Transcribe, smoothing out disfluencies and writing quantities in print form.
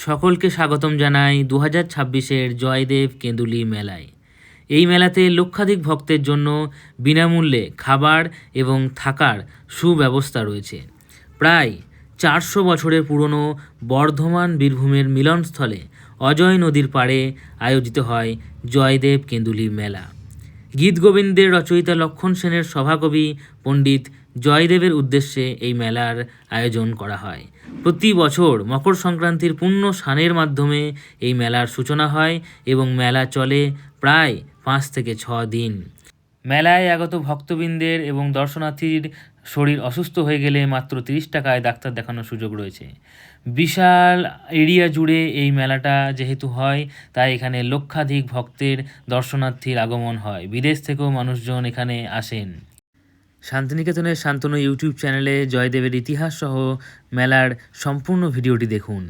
সকলকে স্বাগতম জানাই 2026-এর জয়দেব কেঁদুলি মেলায়। এই মেলাতে লক্ষাধিক ভক্তের জন্য বিনামূল্যে খাবার এবং থাকার সুব্যবস্থা রয়েছে। প্রায় 400 বছরের পুরনো বর্ধমান বীরভূমের মিলনস্থলে অজয় নদীর পাড়ে আয়োজিত হয় জয়দেব কেঁদুলি মেলা। গীতগোবিন্দের রচয়িতা লক্ষণ সেনের সভাকবি পণ্ডিত জয়দেবের উদ্দেশ্যে এই মেলার আয়োজন করা হয়। প্রতি বছর মকর সংক্রান্তির পুণ্য স্নানের মাধ্যমে এই মেলার সূচনা হয় এবং মেলা চলে প্রায় 5 থেকে 6 দিন। মেলায় আগত ভক্তবৃন্দের এবং দর্শনার্থীর শরীর অসুস্থ হয়ে গেলে মাত্র 30 টাকায় ডাক্তার দেখানোর সুযোগ রয়েছে। বিশাল এরিয়া জুড়ে এই মেলাটা যেহেতু হয়, তাই এখানে লক্ষাধিক ভক্তের দর্শনার্থীর আগমন হয়। বিদেশ থেকেও মানুষজন এখানে আসেন। শান্তিনিকেতনের শান্তনু ইউটিউব চ্যানেলে জয়দেবের ইতিহাস সহ মেলার সম্পূর্ণ ভিডিওটি দেখুন।